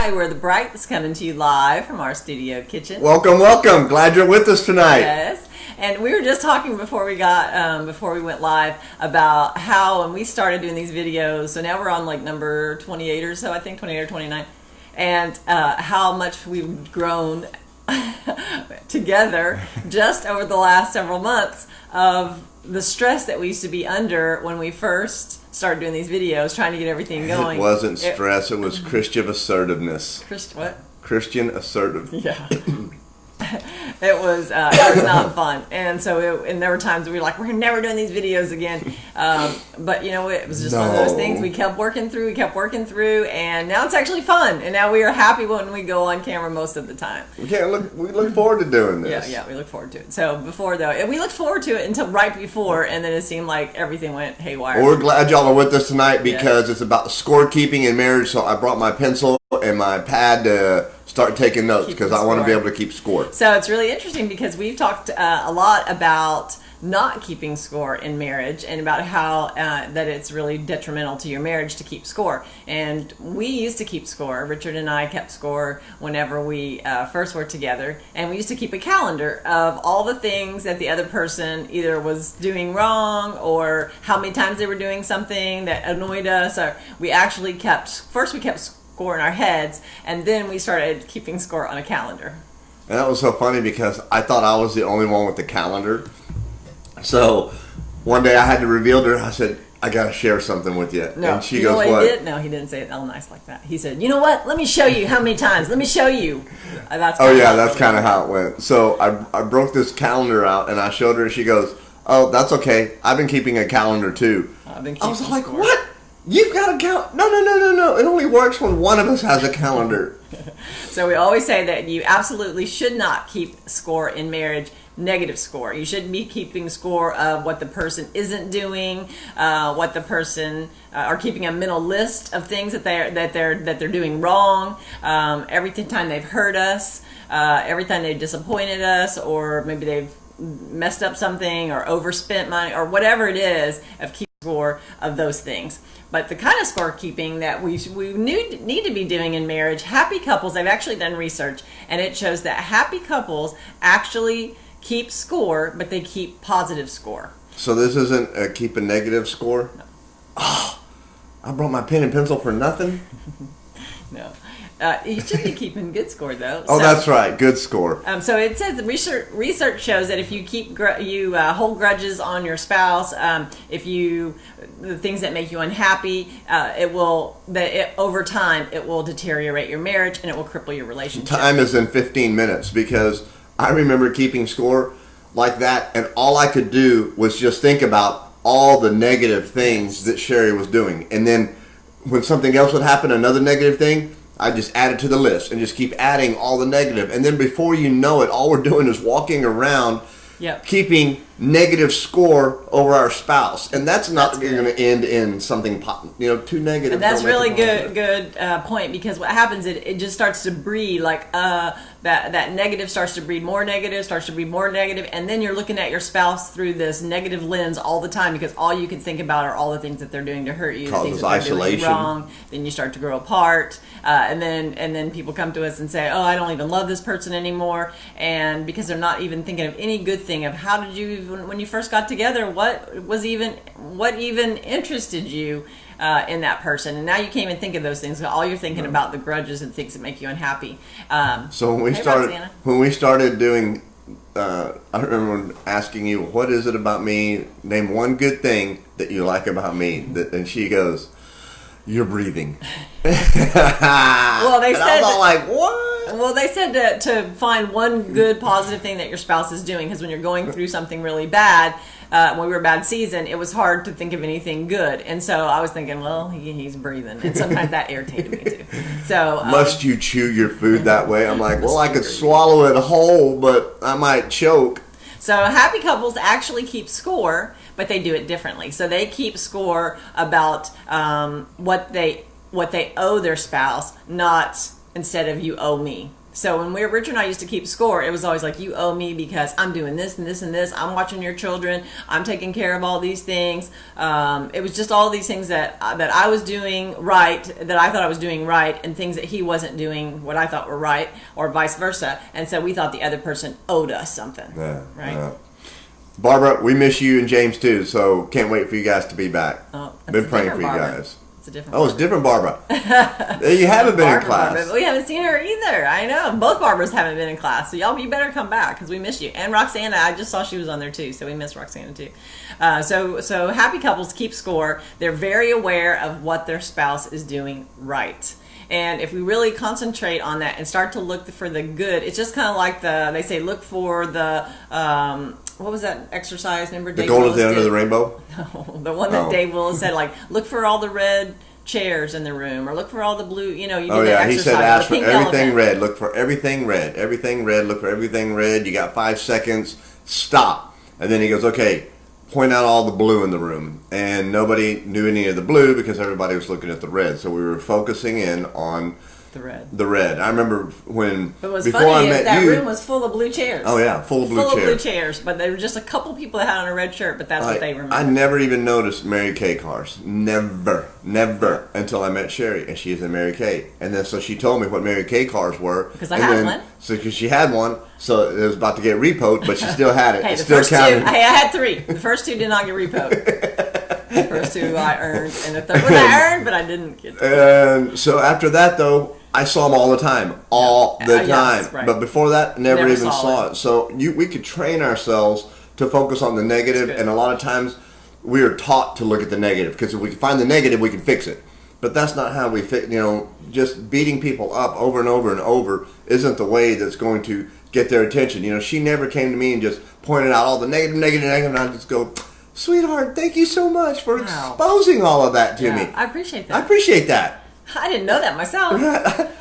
Hi, we're the Brights coming to you live from our studio kitchen. Welcome, welcome. Glad you're with us tonight. Yes, and we were just talking before we went live about how when we started doing these videos. So now we're on like number 28 or so, I think 28 or 29, and how much we've grown together just over the last several months of the stress that we used to be under when we first started doing these videos, trying to get everything going. It wasn't stress, it was Christian assertiveness. What? Christian assertive. Yeah. It was not fun, and so and there were times we were like, we're never doing these videos again, but you know, it was just one of those things we kept working through, and now it's actually fun, and now we are happy when we go on camera most of the time. We look forward to doing this. Yeah, we look forward to it. So before though, we looked forward to it until right before, and then it seemed like everything went haywire. Well, we're glad y'all are with us tonight because it's about scorekeeping in marriage, so I brought my pencil and my pad to start taking notes because I want to be able to keep score. So it's really interesting because we've talked a lot about not keeping score in marriage and about how that it's really detrimental to your marriage to keep score. And we used to keep score. Richard and I kept score whenever we first were together, and we used to keep a calendar of all the things that the other person either was doing wrong or how many times they were doing something that annoyed us. Or we actually kept score in our heads, and then we started keeping score on a calendar. And that was so funny because I thought I was the only one with the calendar. So one day I had to reveal to her, I said, I got to share something with you. No, and she goes, what? He did? No, he didn't say it all nice like that. He said, you know what? Let me show you how many times. Let me show you. That's kind of how it went. So I broke this calendar out and I showed her, and she goes, oh, that's okay. I've been keeping a calendar too. I've been keeping I was like, score. What? You've got a calendar? No. It only works when one of us has a calendar. So we always say that you absolutely should not keep score in marriage, negative score. You shouldn't be keeping score of what the person isn't doing, what the person or keeping a mental list of things that they're doing wrong. Every time they've hurt us, every time they've disappointed us, or maybe they've messed up something or overspent money or whatever it is, of keeping score of those things. But the kind of scorekeeping that we need to be doing in marriage, happy couples, I've actually done research, and it shows that happy couples actually keep score, but they keep positive score. So this isn't keep a negative score? No. Oh, I brought my pen and pencil for nothing? No. You should be keeping good score, though. Oh, that's right. Good score. So it says the research shows that if you keep hold grudges on your spouse, the things that make you unhappy, over time it will deteriorate your marriage and it will cripple your relationship. Time is in 15 minutes because I remember keeping score like that, and all I could do was just think about all the negative things that Sherry was doing, and then when something else would happen, another negative thing, I just add it to the list and just keep adding all the negative. And then before you know it, all we're doing is walking around keeping negative score over our spouse. And that's not going to end in something, too negative. And that's really good point, because what happens, it just starts to breed, like that negative starts to breed more negative, and then you're looking at your spouse through this negative lens all the time, because all you can think about are all the things that they're doing to hurt you, the things that they're doing wrong. Then you start to grow apart, and then people come to us and say, oh, I don't even love this person anymore, and because they're not even thinking of any good thing of how did you, when you first got together, what even interested you in that person, and now you can't even think of those things. All you're thinking about the grudges and things that make you unhappy. So when we started doing, I remember asking you, what is it about me? Name one good thing that you like about me. And she goes, you're breathing. Well, they said, I was all like, what? Well, they said to find one good positive thing that your spouse is doing, because when you're going through something really bad, when we were a bad season, it was hard to think of anything good. And so I was thinking, well, he's breathing. And sometimes that irritated me too. So must you chew your food that way? I'm like, well, I could swallow it whole, but I might choke. So happy couples actually keep score, but they do it differently. So they keep score about what they owe their spouse, not instead of you owe me. So when Richard and I used to keep score, it was always like, you owe me because I'm doing this and this and this. I'm watching your children. I'm taking care of all these things. It was just all these things that I was doing right, that I thought I was doing right, and things that he wasn't doing what I thought were right, or vice versa. And so we thought the other person owed us something. Yeah, right? yeah. Barbara, we miss you and James too, so can't wait for you guys to be back. Oh, Been praying for you Barbara. guys. It's a different Oh, it's different Barbara. You haven't been in class. Barbara. We haven't seen her either. I know. Both Barbaras haven't been in class. So you better come back because we miss you. And Roxana, I just saw she was on there too. So we miss Roxana too. So happy couples keep score. They're very aware of what their spouse is doing right. And if we really concentrate on that and start to look for the good, it's just kind of like they say, look for the, what was that exercise? Remember The Dave goal Willis is the end of did? the rainbow? No, the one that Oh. Dave Willis said, like, look for all the red chairs in the room, or look for all the blue, you do Oh the yeah, exercise. he said ask the for pink everything elephant. red. Look for everything red. Everything red. Look for everything red. You got 5 seconds. Stop. And then he goes, okay, point out all the blue in the room. And nobody knew any of the blue because everybody was looking at the red. So we were focusing in on The red. the red. I remember when But what's before funny I is met that you. room was full of blue chairs. Oh yeah, full of blue Full of blue chairs. chairs, but there were just a couple people that had on a red shirt, but that's what they remember. I never even noticed Mary Kay cars. Never until I met Sherry, and she is a Mary Kay. And then so she told me what Mary Kay cars were. Because I and had then, one. So because she had one, so it was about to get repoed, but she still had it. Hey, It the still first counted. two, I had 3. The first 2 did not get repoed. The first 2 I earned, and the third one I earned, but I didn't get. And so after that, though, I saw them all the time, all the Yes, time. right. But before that, never Never even saw saw it. it. So we could train ourselves to focus on the negative, good. and a lot of times we are taught to look at the negative because if we can find the negative, we can fix it. But that's not how we fit. Just beating people up over and over and over isn't the way that's going to get their attention. She never came to me and just pointed out all the negative, and I just go, sweetheart, thank you so much for Wow. exposing all of that to me. I appreciate I that. appreciate that. I didn't know that myself.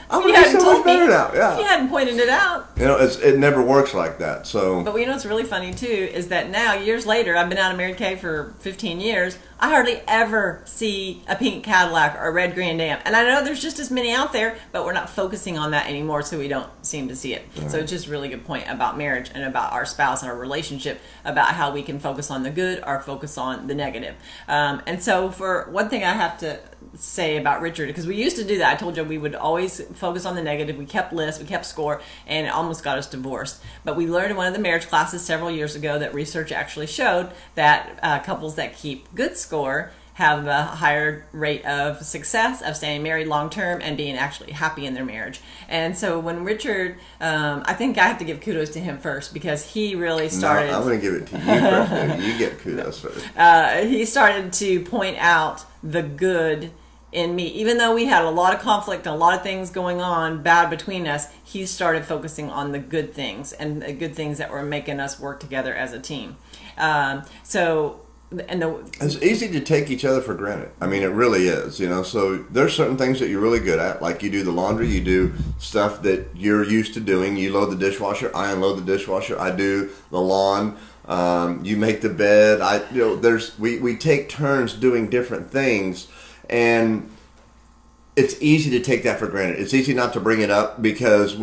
I'm If you gonna be hadn't so told much better me, now. Yeah. if you hadn't pointed it out. It never works like that. So But what's really funny too is that now, years later, I've been out of Mary Kay for 15 years. I hardly ever see a pink Cadillac or a red Grand Am, and I know there's just as many out there, but we're not focusing on that anymore, so we don't seem to see it. So it's just a really good point about marriage and about our spouse and our relationship, about how we can focus on the good or focus on the negative. And so, for one thing, I have to say about Richard, because we used to do that. I told you we would always focus on the negative. We kept lists, we kept score, and it almost got us divorced. But we learned in one of the marriage classes several years ago that research actually showed that couples that keep good score have a higher rate of success of staying married long term and being actually happy in their marriage. And so when Richard, I think I have to give kudos to him first, because he really started. No, I'm going to give it to you first. You get kudos first. He started to point out the good in me. Even though we had a lot of conflict and a lot of things going on bad between us, he started focusing on the good things and the good things that were making us work together as a team. It's easy to take each other for granted. I mean, it really is, So there's certain things that you're really good at, like you do the laundry, you do stuff that you're used to doing. You load the dishwasher, I unload the dishwasher, I do the lawn, you make the bed. We take turns doing different things, and it's easy to take that for granted. It's easy not to bring it up because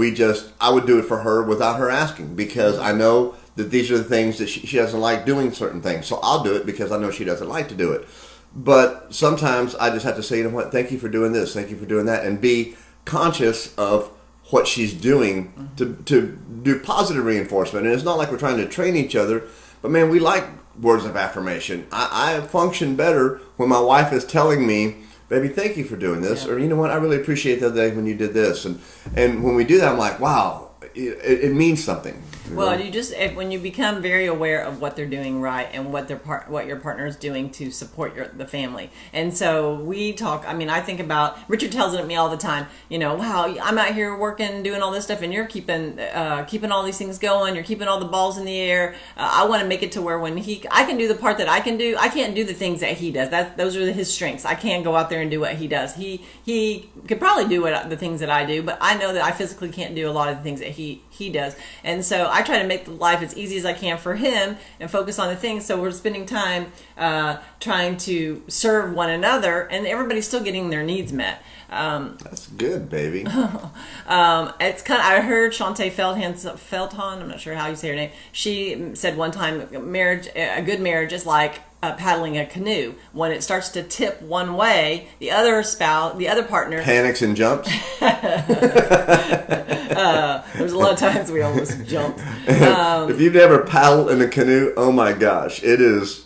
I would do it for her without her asking, because I know that these are the things that she doesn't like doing certain things. So I'll do it because I know she doesn't like to do it. But sometimes I just have to say, you know what, thank you for doing this, thank you for doing that, and be conscious of what she's doing to do positive reinforcement. And it's not like we're trying to train each other, but man, we like words of affirmation. I function better when my wife is telling me, baby, thank you for doing this, or you know what, I really appreciate the other day when you did this. And when we do that, I'm like, wow, it means something. Well, when you become very aware of what they're doing right and what your partner is doing to support the family. And so we talk. I mean, I think about, Richard tells it to me all the time. Wow, I'm out here working, doing all this stuff, and you're keeping all these things going. You're keeping all the balls in the air. I want to make it to where when I can do the part that I can do. I can't do the things that he does. Those are his strengths. I can't go out there and do what he does. He could probably do the things that I do, but I know that I physically can't do a lot of the things that he he does. And so I try to make life as easy as I can for him and focus on the things. So we're spending time trying to serve one another, and everybody's still getting their needs met. That's good, baby. It's kind of, I heard Shantae Feldhahn, I'm not sure how you say her name. She said one time, a good marriage is like paddling a canoe. When it starts to tip one way, the other partner Panics and jumps. There's a lot of times we almost jumped. If you've never paddled in a canoe, oh my gosh, it's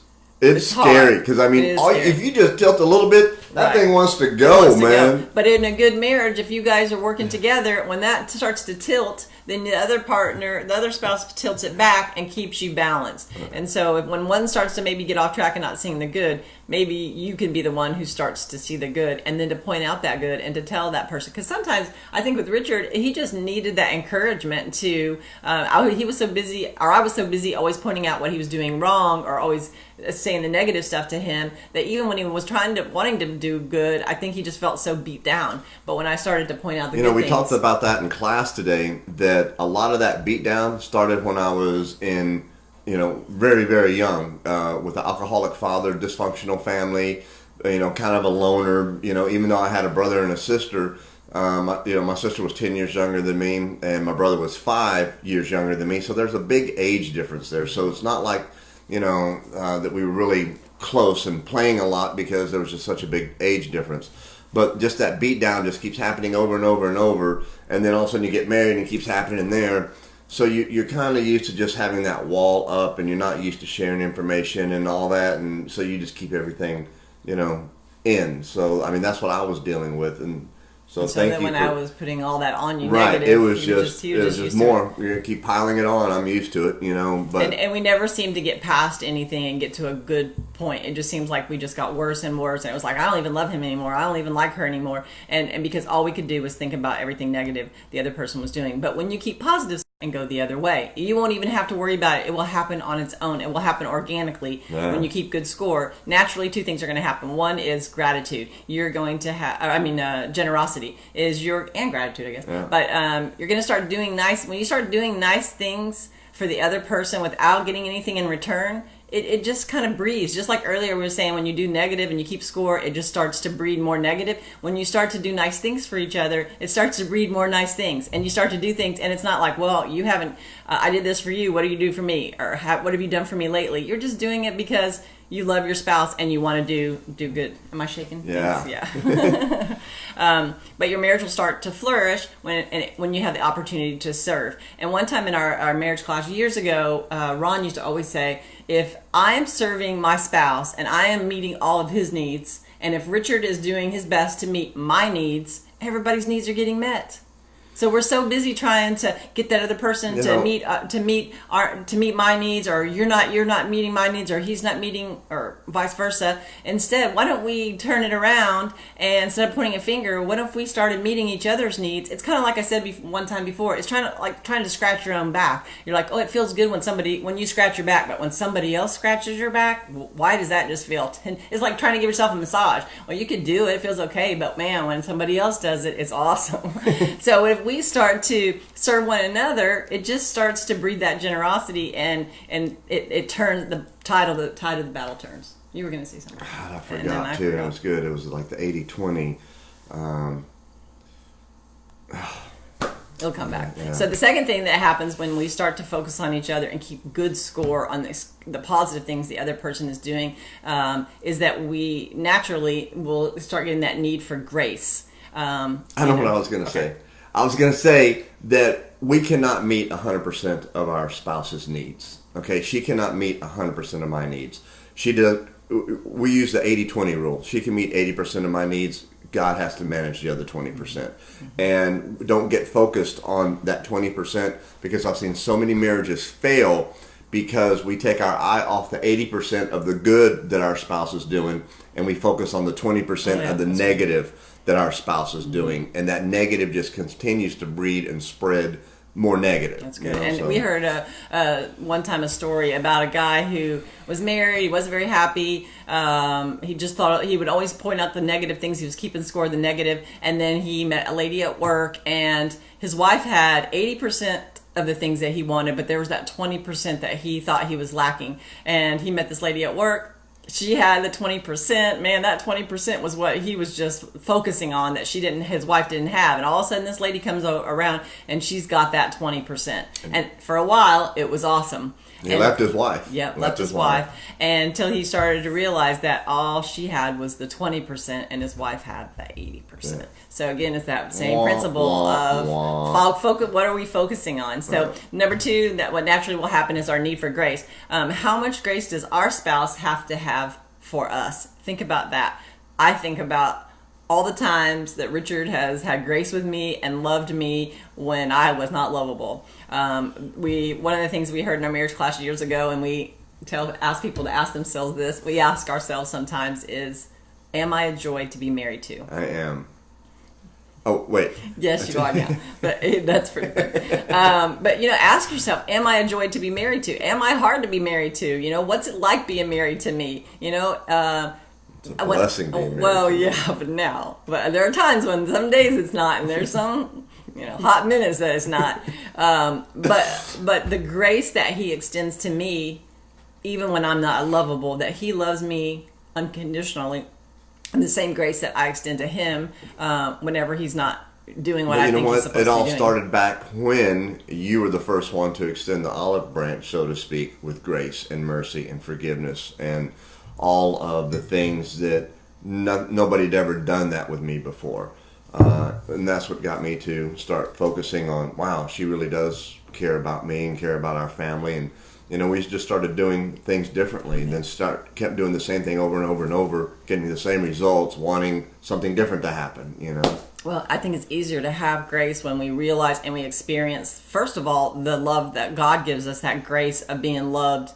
scary. Because I mean, if you just tilt a little bit, that thing wants to go, man. But in a good marriage, if you guys are working together, when that starts to tilt, then the other spouse tilts it back and keeps you balanced. And so when one starts to maybe get off track and not seeing the good, maybe you can be the one who starts to see the good, and then to point out that good and to tell that person. Because sometimes I think with Richard, he just needed that encouragement to. He was so busy, or I was so busy, always pointing out what he was doing wrong, or always saying the negative stuff to him, that even when he was wanting to do good, I think he just felt so beat down. But when I started to point out the good we things, talked about that in class today, that a lot of that beat down started when I was in, very, very young, with an alcoholic father, dysfunctional family, kind of a loner, even though I had a brother and a sister. My sister was 10 years younger than me, and my brother was 5 years younger than me. So there's a big age difference there. So it's not like, that we were really close and playing a lot, because there was just such a big age difference. But just that beat down just keeps happening over and over and over. And then all of a sudden you get married and it keeps happening there. So you're kind of used to just having that wall up, and you're not used to sharing information and all that. And so you just keep everything, in. So, I mean, that's what I was dealing with. And so thank then you when I was putting all that on you, right, negative, it was just more. To You're gonna keep piling it on. I'm used to it, But and we never seemed to get past anything and get to a good point. It just seems like we just got worse and worse. And it was like, I don't even love him anymore. I don't even like her anymore. And because all we could do was think about everything negative the other person was doing. But when you keep positive and go the other way, you won't even have to worry about it. It will happen on its own. It will happen organically. When you keep good score. Naturally, two things are going to happen. One is gratitude. You're going to have, generosity and gratitude, I guess. Yeah. But you're going to start doing when you start doing nice things for the other person without getting anything in return, it just kind of breeds. Just like earlier we were saying, when you do negative and you keep score, it just starts to breed more negative. When you start to do nice things for each other, it starts to breed more nice things. And you start to do things, and it's not like, well, you haven't, I did this for you, what do you do for me? Or what have you done for me lately? You're just doing it because you love your spouse and you want to do good. Am I shaking? Yeah. Yeah. But your marriage will start to flourish when you have the opportunity to serve. And one time in our marriage class years ago, Ron used to always say, if I am serving my spouse and I am meeting all of his needs, and if Richard is doing his best to meet my needs, everybody's needs are getting met. So we're so busy trying to get that other person to meet my needs, or you're not meeting my needs, or he's not meeting, or vice versa. Instead, why don't we turn it around, and instead of pointing a finger, what if we started meeting each other's needs? It's kind of like I said one time before. It's trying to scratch your own back. You're like, oh, it feels good when you scratch your back, but when somebody else scratches your back, why does that just feel? It's like trying to give yourself a massage. Well, you could do it; it feels okay, but man, when somebody else does it, it's awesome. So if we start to serve one another, it just starts to breed that generosity, and it turns the tide of the battle turns. You were going to say something. God, I forgot too. It was good. It was like the 80-20. It'll come back. Yeah. So the second thing that happens when we start to focus on each other and keep good score on the positive things the other person is doing, is that we naturally will start getting that need for grace. I know what I was going to say. I was going to say that we cannot meet 100% of our spouse's needs. Okay, she cannot meet 100% of my needs. We use the 80-20 rule. She can meet 80% of my needs. God has to manage the other 20%. And don't get focused on that 20, because I've seen so many marriages fail because we take our eye off the 80% of the good that our spouse is doing, and we focus on the 20% of the negative that our spouse is doing, and that negative just continues to breed and spread more negative. That's good. And we heard one time a story about a guy who was married. He wasn't very happy. He just thought he would always point out the negative things. He was keeping score of the negative. And then he met a lady at work, and his wife had 80% of the things that he wanted, but there was that 20% that he thought he was lacking. And he met this lady at work. She had the 20%. Man, that 20% was what he was just focusing on that his wife didn't have. And all of a sudden this lady comes around and she's got that 20%. And for a while it was awesome. He left his wife. Yep, left his wife. Until he started to realize that all she had was the 20% and his wife had the 80%. Yeah. So again, it's that same principle of focus. What are we focusing on? So number two, that what naturally will happen is our need for grace. How much grace does our spouse have to have for us? Think about that. I think about all the times that Richard has had grace with me and loved me when I was not lovable. One of the things we heard in our marriage class years ago, and we ask people to ask themselves this, we ask ourselves sometimes is, am I a joy to be married to? I am. Oh, wait. Yes, you are now. But that's pretty good. But, ask yourself, am I a joy to be married to? Am I hard to be married to? What's it like being married to me? It's a blessing being married. Well, yeah, but there are times when some days it's not, and there's some, hot minutes that it's not. But the grace that he extends to me, even when I'm not lovable, that he loves me unconditionally, and the same grace that I extend to him whenever he's not doing what I think he's supposed to be doing. It all started back when you were the first one to extend the olive branch, so to speak, with grace and mercy and forgiveness and all of the things that nobody had ever done that with me before. And that's what got me to start focusing on, wow, she really does care about me and care about our family. And, we just started doing things differently, and then kept doing the same thing over and over and over, getting the same results, wanting something different to happen, Well, I think it's easier to have grace when we realize and we experience, first of all, the love that God gives us, that grace of being loved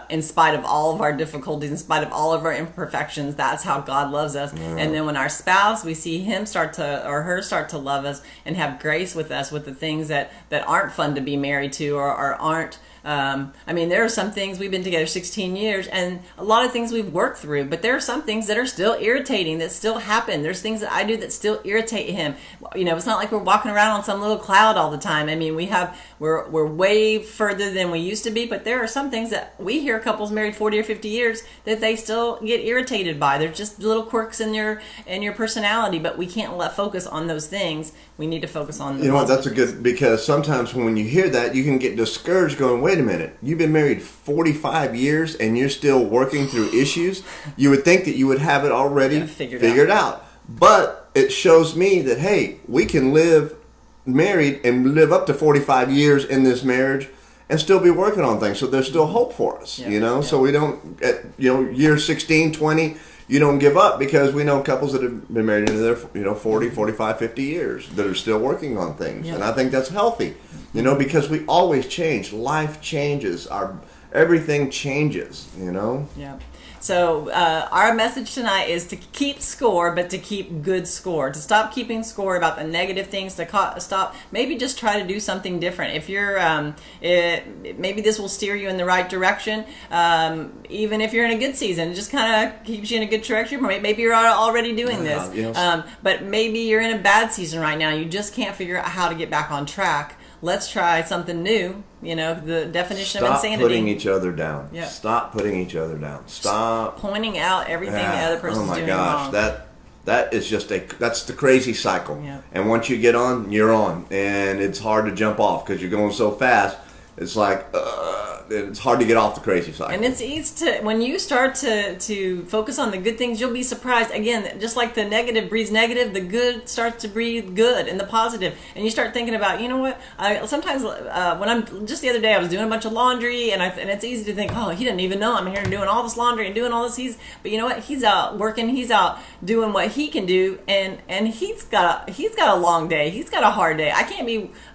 in spite of all of our difficulties, in spite of all of our imperfections. That's how God loves us. Yeah. And then when our spouse, we see him start to love us and have grace with us with the things that aren't fun to be married to or aren't. There are some things, we've been together 16 years, and a lot of things we've worked through, but there are some things that are still irritating, that still happen. There's things that I do that still irritate him. It's not like we're walking around on some little cloud all the time. We're way further than we used to be, but there are some things that we hear couples married 40 or 50 years that they still get irritated by. They're just little quirks in your personality, but we can't focus on those things. We need to focus on the that's because sometimes when you hear that, you can get discouraged going, wait a minute, you've been married 45 years and you're still working through issues. You would think that you would have it already figured out. But it shows me that, hey, we can live married and live up to 45 years in this marriage and still be working on things. So there's still hope for us, So we don't, at year 16, 20, you don't give up, because we know couples that have been married into their 40, 45, 50 years that are still working on things. And I think that's healthy, because we always change. Life changes. Everything changes, Yeah. So our message tonight is to keep score, but to keep good score. To stop keeping score about the negative things. To stop. Maybe just try to do something different. If you're, maybe this will steer you in the right direction. Even if you're in a good season, it just kind of keeps you in a good direction. Maybe you're already doing this. But maybe you're in a bad season right now. You just can't figure out how to get back on track. Let's try something new. The definition of insanity. Stop putting each other down. Yeah. Stop putting each other down. Stop pointing out everything the other person's doing wrong. Oh my gosh, that is that's the crazy cycle. Yeah. And once you get on, you're on, and it's hard to jump off because you're going so fast. It's like it's hard to get off the crazy cycle. And it's easy to, when you start to focus on the good things, you'll be surprised. Again, just like the negative breeds negative, the good starts to breed good and the positive. And you start thinking about, sometimes when I'm, just the other day I was doing a bunch of laundry, and it's easy to think, oh, he doesn't even know I'm here doing all this laundry and doing all this. But you know what? He's out working. He's out doing what he can do, and he's got a long day. He's got a hard day.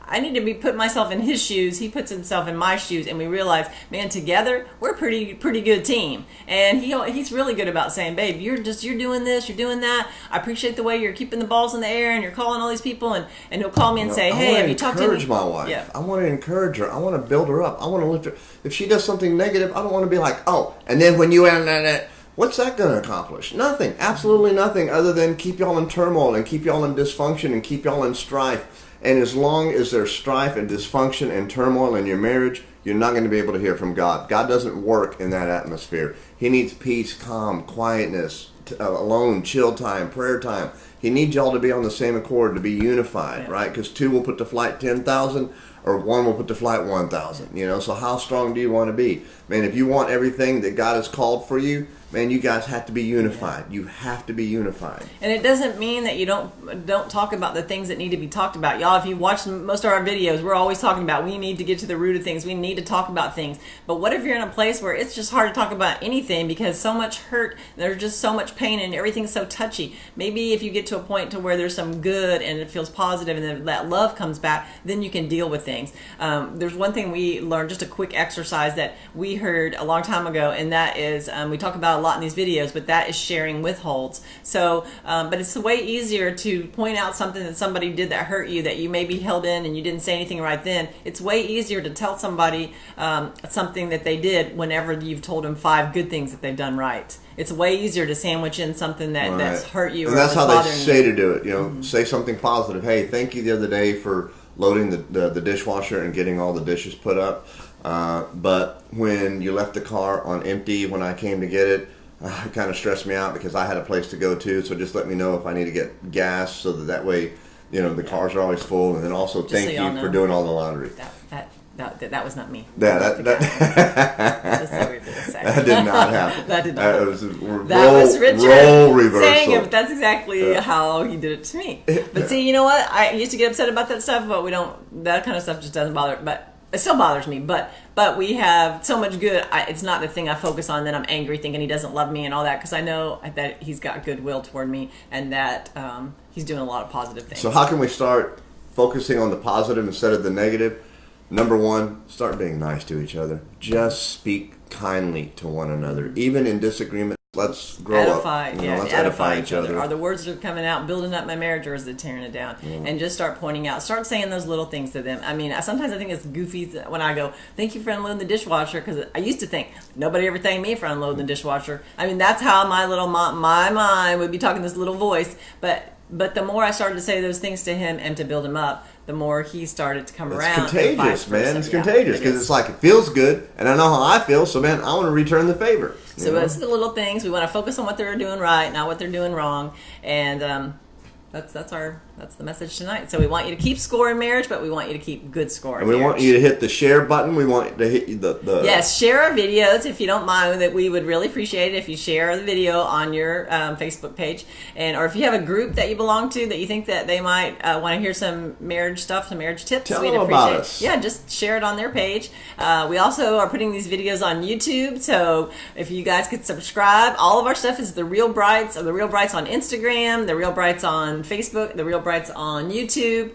I need to be put myself in his shoes. He puts himself in my shoes, and we realize, man, together we're a pretty good team. And he's really good about saying, babe, you're doing this, you're doing that. I appreciate the way you're keeping the balls in the air, and you're calling all these people, and he'll call me and say, hey, have you talked to encourage my wife. Yeah. I want to encourage her. I want to build her up. I want to lift her. If she does something negative, I don't want to be like, oh, and then when you end that. What's that going to accomplish? Nothing. Absolutely nothing other than keep y'all in turmoil and keep y'all in dysfunction and keep y'all in strife. And as long as there's strife and dysfunction and turmoil in your marriage, you're not going to be able to hear from God. God doesn't work in that atmosphere. He needs peace, calm, quietness, alone, chill time, prayer time. He needs y'all to be on the same accord, to be unified, right? Because 2 will put to flight 10,000, or 1 will put to flight 1,000. So how strong do you want to be? Man, if you want everything that God has called for you, man, you guys have to be unified. You have to be unified. And it doesn't mean that you don't talk about the things that need to be talked about. Y'all, if you watch most of our videos, we're always talking about we need to get to the root of things. We need to talk about things. But what if you're in a place where it's just hard to talk about anything because so much hurt, there's just so much pain, and everything's so touchy? Maybe if you get to a point to where there's some good and it feels positive and then that love comes back, then you can deal with things. There's one thing we learned, just a quick exercise that we heard a long time ago, and that is, we talk about a lot in these videos, but that is sharing withholds. So, but it's way easier to point out something that somebody did that hurt you, that you maybe held in and you didn't say anything right then. It's way easier to tell somebody something that they did whenever you've told them 5 good things that they've done right. It's way easier to sandwich in something that's hurt you. And or that's how they say you. to do it. Say something positive. Hey, thank you the other day for loading the dishwasher and getting all the dishes put up. But when you left the car on empty when I came to get it, it kind of stressed me out because I had a place to go to. So just let me know if I need to get gas so that way, the cars are always full. And then also Just thank so y'all you for know. doing all the laundry. That was not me. That Just so we're gonna say. That did not happen. That did not happen. That was Richard role reversal. saying it, but that's exactly how he did it to me. But see, you know what? I used to get upset about that stuff, but we don't. That kind of stuff just doesn't bother. But it still bothers me. But we have so much good. It's not the thing I focus on. Then I'm angry, thinking he doesn't love me and all that, because I know that he's got goodwill toward me and that he's doing a lot of positive things. So how can we start focusing on the positive instead of the negative? Number 1, start being nice to each other. Just speak kindly to one another, even in disagreement. Let's grow edify, up. let's edify each other. Are the words that are coming out building up my marriage, or is it tearing it down? And just start pointing out, start saying those little things to them. I mean, sometimes I think it's goofy when I go, thank you for unloading the dishwasher, because I used to think nobody ever thanked me for unloading the dishwasher. I mean, that's how my little my mind would be talking this little voice. But the more I started to say those things to him and to build him up, the more he started to come around. It's contagious, man. It's contagious because it's like it feels good, and I know how I feel. So, man, I want to return the favor. So it's the little things. We want to focus on what they're doing right, not what they're doing wrong, and that's the message tonight. So we want you to keep score in marriage, but we want you to keep good score. And we want you to hit the share button. We want you to hit the yes, share our videos if you don't mind. That we would really appreciate it if you share the video on your Facebook page, or if you have a group that you belong to that you think that they might want to hear some marriage stuff, some marriage tips. Tell we'd them appreciate about us. Yeah, just share it on their page. We also are putting these videos on YouTube, so if you guys could subscribe, all of our stuff is The Real Brights, or The Real Brights on Instagram, The Real Brights on Facebook, The Real Brights on YouTube.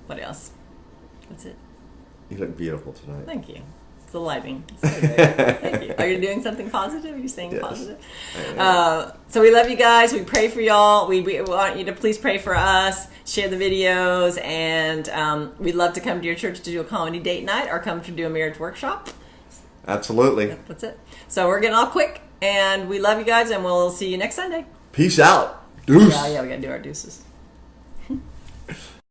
What else? That's it. You look beautiful tonight. Thank you. It's the lighting. So thank you. Are you doing something positive? Are you saying Yes. positive? So we love you guys. We pray for y'all. We want you to please pray for us. Share the videos, and we'd love to come to your church to do a comedy date night or come to do a marriage workshop. Absolutely. That's it. So we're getting all quick, and we love you guys, and we'll see you next Sunday. Peace out. Deuce. Yeah, we got to do our deuces.